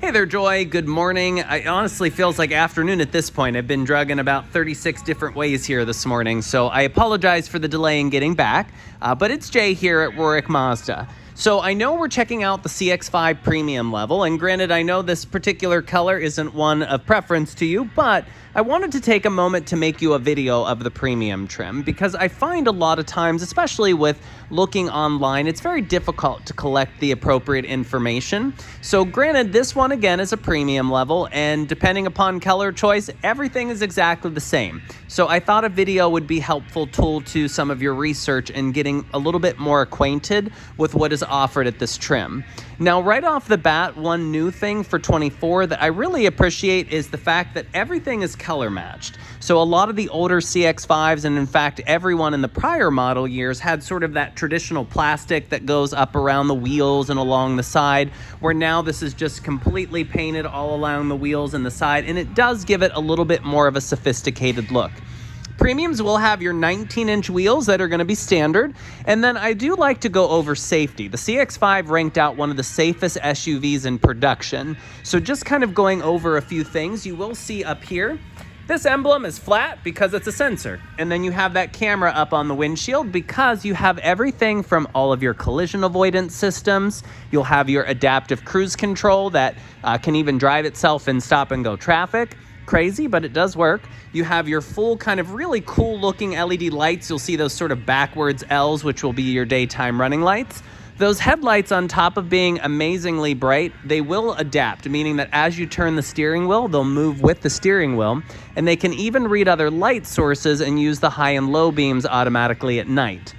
Hey there, Joy. Good morning. It honestly feels like afternoon at this point. I've been drugging about 36 different ways here this morning, so I apologize for the delay in getting back, but it's Jay here at Warwick Mazda. So I know we're checking out the CX-5 premium level, and granted, I know this particular color isn't one of preference to you, but I wanted to take a moment to make you a video of the premium trim because I find a lot of times, especially with looking online, it's very difficult to collect the appropriate information. So granted, this one again is a premium level, and depending upon color choice, everything is exactly the same. So I thought a video would be a helpful tool to some of your research and getting a little bit more acquainted with what is offered at this trim. Now, right off the bat, one new thing for 24 that I really appreciate is the fact that everything is color matched. So a lot of the older CX-5s, and in fact everyone in the prior model years, had sort of that traditional plastic that goes up around the wheels and along the side, where now this is just completely painted all along the wheels and the side, and it does give it a little bit more of a sophisticated look. Premiums will have your 19-inch wheels that are going to be standard, and then I do like to go over safety. The CX-5 ranked out one of the safest SUVs in production, so just kind of going over a few things. You will see up here, this emblem is flat because it's a sensor, and then you have that camera up on the windshield because you have everything from all of your collision avoidance systems. You'll have your adaptive cruise control that can even drive itself in stop and go traffic. Crazy, but it does work. You have your full kind of really cool looking LED lights. You'll see those sort of backwards L's, which will be your daytime running lights. Those headlights, on top of being amazingly bright, they will adapt, meaning that as you turn the steering wheel, they'll move with the steering wheel, and they can even read other light sources and use the high and low beams automatically at night.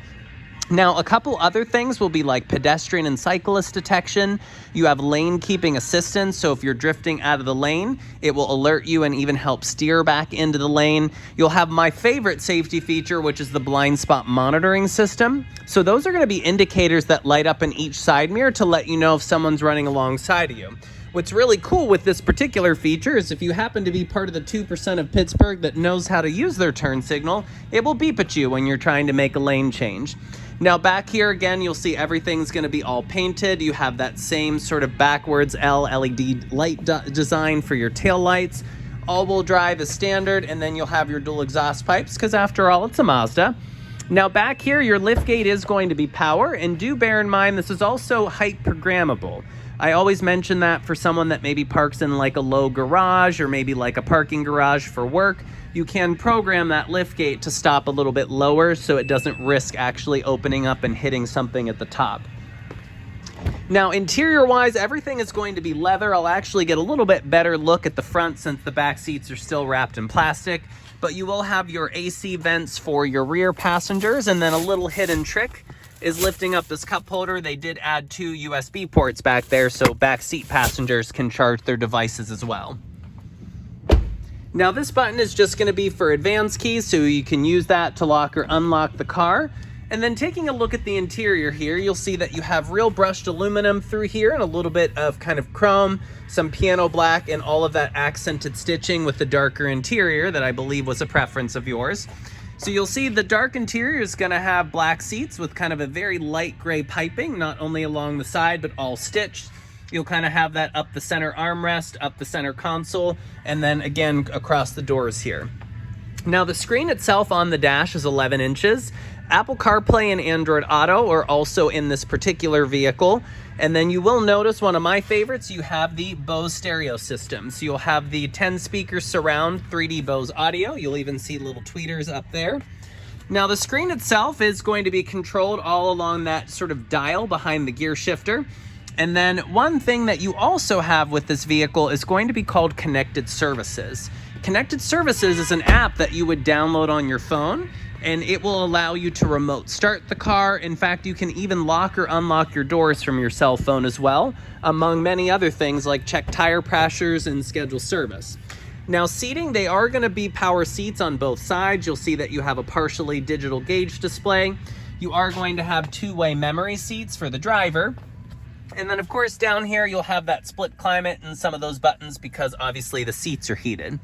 Now, a couple other things will be like pedestrian and cyclist detection. You have lane keeping assistance, so if you're drifting out of the lane, it will alert you and even help steer back into the lane. You'll have my favorite safety feature, which is the blind spot monitoring system. So those are going to be indicators that light up in each side mirror to let you know if someone's running alongside of you. What's really cool with this particular feature is if you happen to be part of the 2% of Pittsburgh that knows how to use their turn signal, it will beep at you when you're trying to make a lane change. Now back here again, you'll see everything's going to be all painted. You have that same sort of backwards L LED light design for your tail lights. All-wheel drive is standard, and then you'll have your dual exhaust pipes because after all, it's a Mazda. Now back here, your liftgate is going to be power, and do bear in mind this is also height programmable. I always mention that for someone that maybe parks in like a low garage or maybe like a parking garage for work. You can program that liftgate to stop a little bit lower so it doesn't risk actually opening up and hitting something at the top. Now, interior-wise, everything is going to be leather. I'll actually get a little bit better look at the front since the back seats are still wrapped in plastic, but you will have your AC vents for your rear passengers, and then a little hidden trick is lifting up this cup holder. They did add 2 USB ports back there so back seat passengers can charge their devices as well. Now this button is just going to be for advanced keys, so you can use that to lock or unlock the car. And then taking a look at the interior here, you'll see that you have real brushed aluminum through here and a little bit of kind of chrome, some piano black, and all of that accented stitching with the darker interior that I believe was a preference of yours. So you'll see the dark interior is going to have black seats with kind of a very light gray piping, not only along the side, but all stitched. You'll kind of have that up the center armrest, up the center console, and then again across the doors here. Now the screen itself on the dash is 11 inches. Apple CarPlay and Android Auto are also in this particular vehicle. And then you will notice one of my favorites, you have the Bose stereo system. So you'll have the 10 speaker surround 3D Bose audio. You'll even see little tweeters up there. Now the screen itself is going to be controlled all along that sort of dial behind the gear shifter. And then one thing that you also have with this vehicle is going to be called Connected Services. Connected Services is an app that you would download on your phone, and it will allow you to remote start the car. In fact, you can even lock or unlock your doors from your cell phone as well, among many other things like check tire pressures and schedule service. Now seating, they are going to be power seats on both sides. You'll see that you have a partially digital gauge display. You are going to have 2-way memory seats for the driver. And then of course down here you'll have that split climate and some of those buttons because obviously the seats are heated.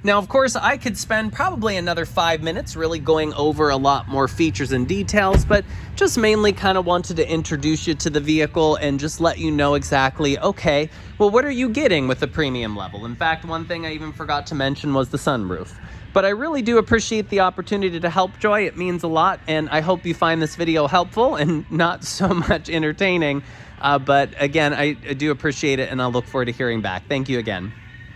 Now of course I could spend probably another 5 minutes really going over a lot more features and details, but just mainly kind of wanted to introduce you to the vehicle and just let you know exactly, okay, well what are you getting with the premium level? In fact, one thing I even forgot to mention was the sunroof. But I really do appreciate the opportunity to help Joy. It means a lot, and I hope you find this video helpful and not so much entertaining. But again, I do appreciate it, and I'll look forward to hearing back. Thank you again.